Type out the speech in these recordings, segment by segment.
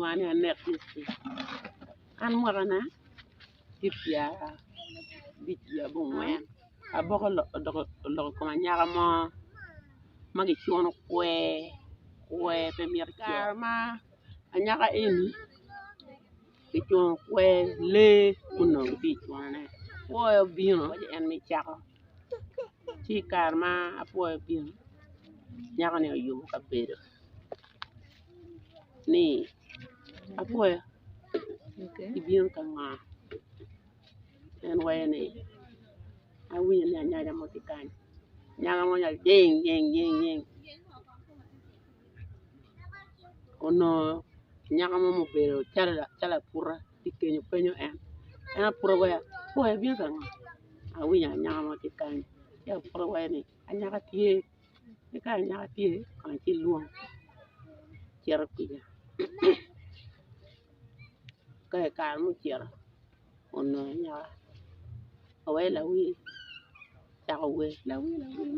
mani anek isi an mwakana tipia bitia bungwen aboko lo kuma nyaka mo magi chuno kwe pe mier ma anyaka ini kichuno kwe le kuno bi chuno woyo bino en mi chako chi karma apoyo bino nyaka ne yubu ka bedo ni apoyo ibino ka nga en waye ni awinyo ni anyaja motikany nyaka mo nyal jeng ono nyaka mo bedo chala pura dikenyo penyo en pura waya poyo bino ka nga awinyo nyaka motikany ya pura waya ni anyaka tie ka anyaka tie kan chi luong chero pija kaya kar mo chero ono nyaka away la wi chako we la wi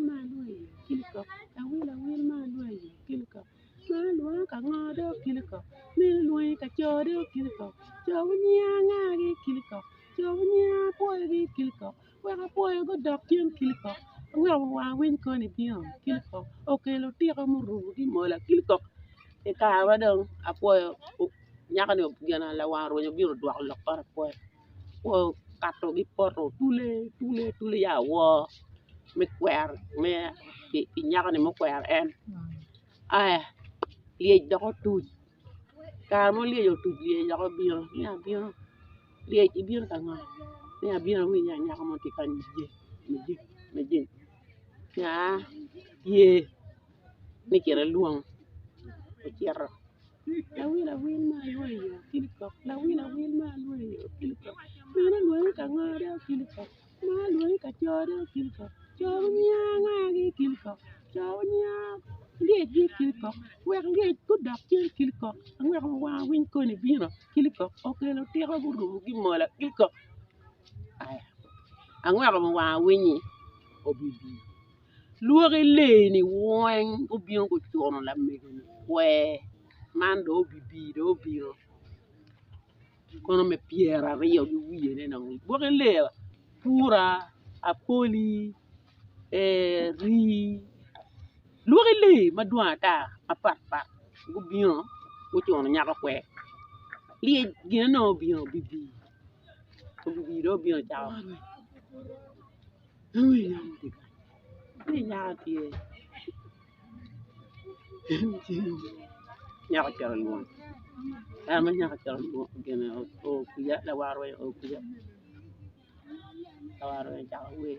ma loye kilko la wi ma loye kilko ma lo ka ngado kilko me lo ka chode kilko chawnya ngage kilko chawnya poye kilko wa ka poye go dok yen kilko wa wen ko ni bio kilko okelo tiko muru di mola kilko e ka wa dong apoyo nyaka ne gena la waro nyo biro dwak lo para poyo wo kato gi poto tule ya wo me kwer me nyaka ne mo kwer en aya liej doko tuj kar mo liej tuj liej doko biro ya biro liej biro ka nga ya biro wi nyaka mo ti kan me je ya ye ni kere luong o kero la wi ma loye kilko la wi ma loye kilko mana loye ka ngare kilko ma loye ka chore kilko chawnya ngage kilko chawnya liej kilko wek liej ku dok chen kilko wek wa win ko ni bino kilko okelo tiko buru gi mola kilko aya angwek mo wa winyi obibi luoge le ni woen obino ko chono la mego ni we mando obibi do biro kono me piera rio gi wiye ne nang luoge le pura apoli ri luoge le madwa ta apat go bino ko chono nyaka kwe li gina no bino bibi do bino chao ni nyaka tie nyaka charo luon ama nyaka charo luon gene o kuya la waro o kuya la waro chao we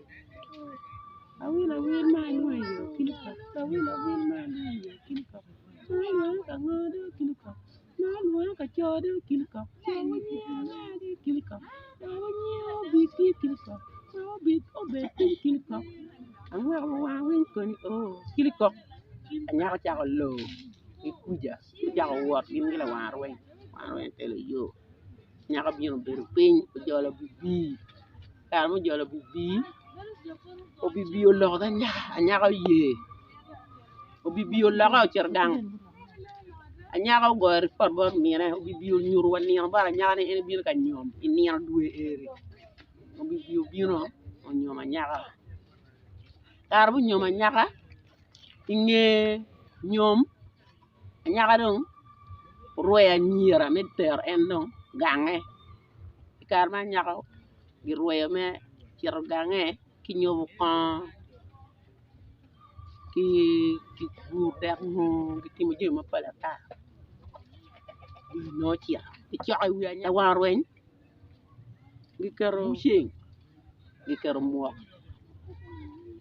awila wil ma loye kilko awila wil ma loye kilko ma loye ka ngado kilko ma loye ka chode kilko chawanya kilko chawanya biti kilko bit obet kilko angwa wa win ko ni o kilko anyaka chako lo ikuja jako wot gin gila warwen tele yo nyaka bino beru piny o jolo bibi kar mo jolo bibi o bibi o lo da anyaka ye o bibi o lo o cherdang anyaka go report bor mire o bibi o nyuru wani bara anyaka ne en bino ka nyom inian duwe ere o bibi o bino o nyom anyaka kar mo nyom anyaka inge nyom anyaka dong roya nyira meter en dong gange kar ma nyaka gi roya me chir gange ki nyobu kan ki gurder no ki timo je ma pala ta no chia ki chaka wi anya warwen gi kero shing gi kero mo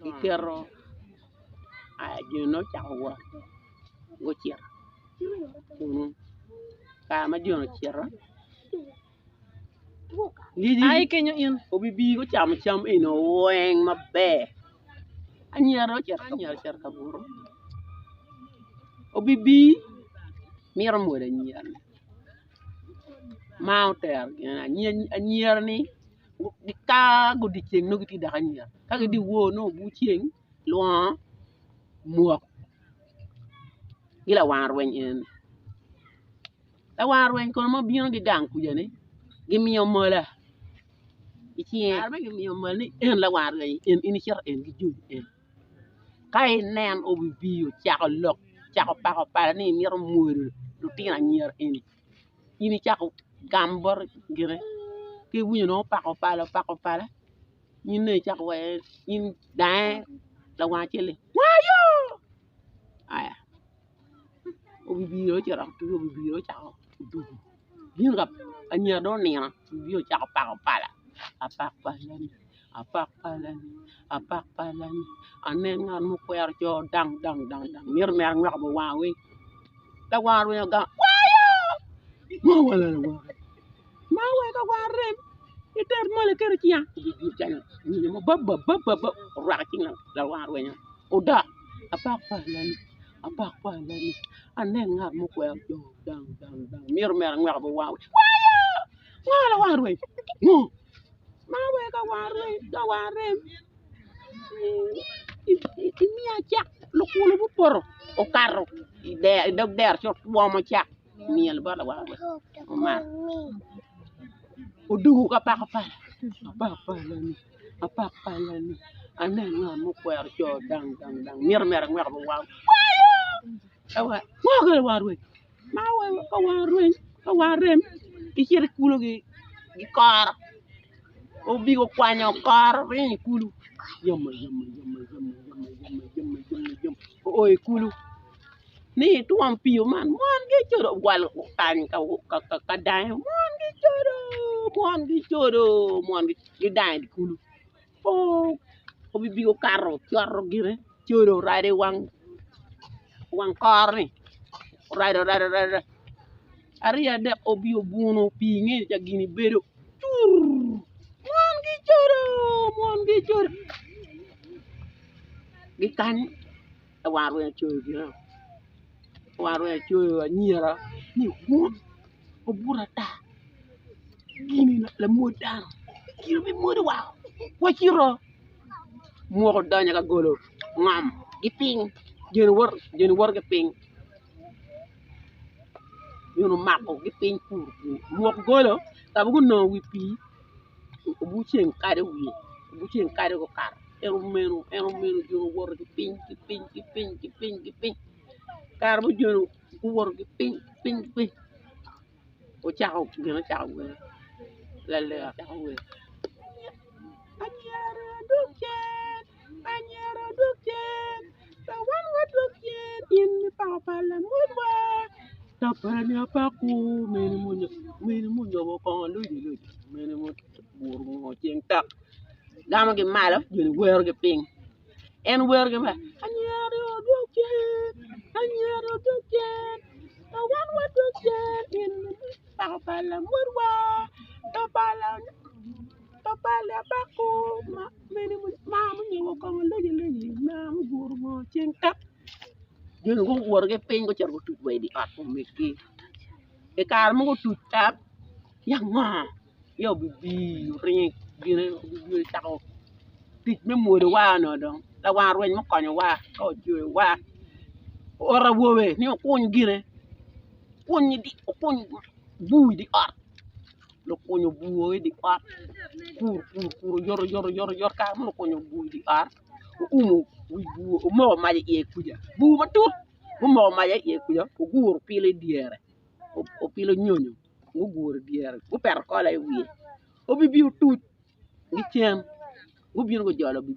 gi kero a je no chawa go chia ka ma jono chira ai kenyo in obibi go cham ino weng mabe anyero cher ka buro obibi miro muore nyer mauter nyer ni di ka go di cheng no giti da nyer ka di wo no bu cheng lo muok gila war wen en la war wen ko mo biyo gi gang ku jene gi miyo mola ci arba gi miyo mola ni en la war en ini cher en gi ju en kay nen obi biyo chako lok chako pako para ni mir muuru du tina nyer ini chako gambor gire ke wuñu no pako pala ni ne chako we in dai la wa chele wayo aya obi biyo chara tu obi biyo chako du yin rap anya do ni na biyo chako pako pala apak palan anen ngan mu kwer jo dang mir mer ngak bo wawe la war we ga wayo mo wala wa ma we ga warem iter mo le kere tiya bi jana ni mo babba ra king la war we nya oda apak palan anen ngan mu kwer jo dang mir mer ngak bo wawe wayo wala war we mo ma we ga warem imia chak lu kulu bu por o carro de dog der so wo mo chak miel ba la wa ma o du ka pa la ni anen nga mo kwer jo dang mir mer bu waaw awa wo ga war we ma we ka warem ki ci kulu gi kar o bi ko kwanyo kar ri kulu yum oi kulu ni tuam piu man mon ge choro wal tan ka dai mon ge choro mon ge dai kulu o bi ko karo choro gire choro rade wang kar ni rade aria de obi obuno pi ngi ja gini bedo tur mon ge choro gi kan war we choro gire war we choro nyira ni mon o burata gini la modan kiro bi modu wa kiro mo ko danya ka golo ngam giping jen wor giping yono mako giping pur mo ko golo ta bu no wi pi bu chen kare ko kar ero menu jo wor giping kar bu jono ku wor giping o chao gina chao la chao we anyara duken the one what duken in papa la mudwa tapani apaku meni munyo bo kon ludi meni mo bur mo cheng tak dama ge malo jeni wer ge ping en wer ge ma anyara duken the one what duken in papa la mudwa tapala apaku meni ma munyo kon ludi ma bur mo cheng tak jeni go wor ge ping go cher go tut we di at ko meki e kar mo go tut tap yang ma yo bi ring gire bi tako tik me mo de wa no don la war wen mo konyo wa ko ju wa ora wowe ni ko gire kun di kun bu di at lo konyo bu di at kur yor ka mo konyo bu di at umu bu mo ma ye kuja bu ma tut mo ma ye kuja ko gur pile diere o pile nyonyo ngo gur diere bu per ko lay wi o bi tut gi chen bu bi ko jolo bi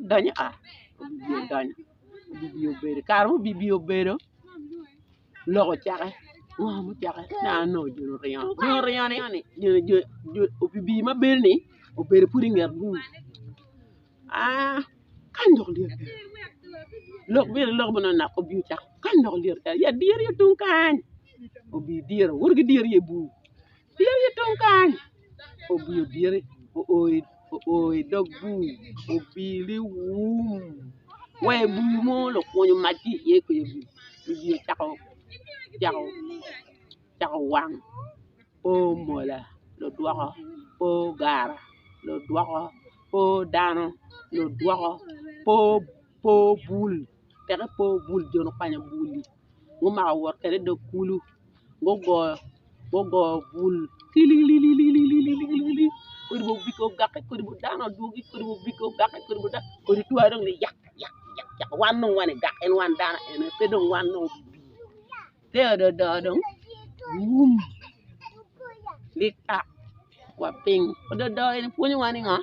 danya o bi danya bi bere kar mo bi bere lo ko chake mo chake na no juro rian ni je o bi ma ber ni o bere puri ngar bu kan dok lier lok bir lok bana na ko biu chak kan dok lier ya dir ya tung kan o bi dir wurgi dir ye bu dir ya tung kan o bi dir o dog bu o bi li wum we bu mo lo ko ñu mati ye ko ye bi chako wang o mola lo doako o gara lo doako o dano lo doako po bul tere po bul jono panya buli nguma wor kede do kulu go bul kili li li li li li li li li li ko bo biko gakke ko bo dano dugi ko bo biko gakke ko bo da ko di tuwa dong li yak yak yak yak wan no wane gak en wan dana en pe dong wan no te do dong wum lita kwa ping do en punyo wani nga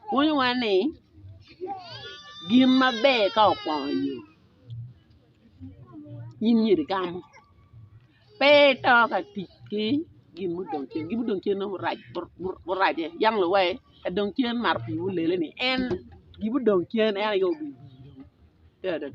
punyo wani gin mabe ka okwan yo yin nyiri gam pe to ka tiki gin mu dong chen no raj yang lo we ka dong chen mar pi u lele ni en gi mu dong chen en yo bi do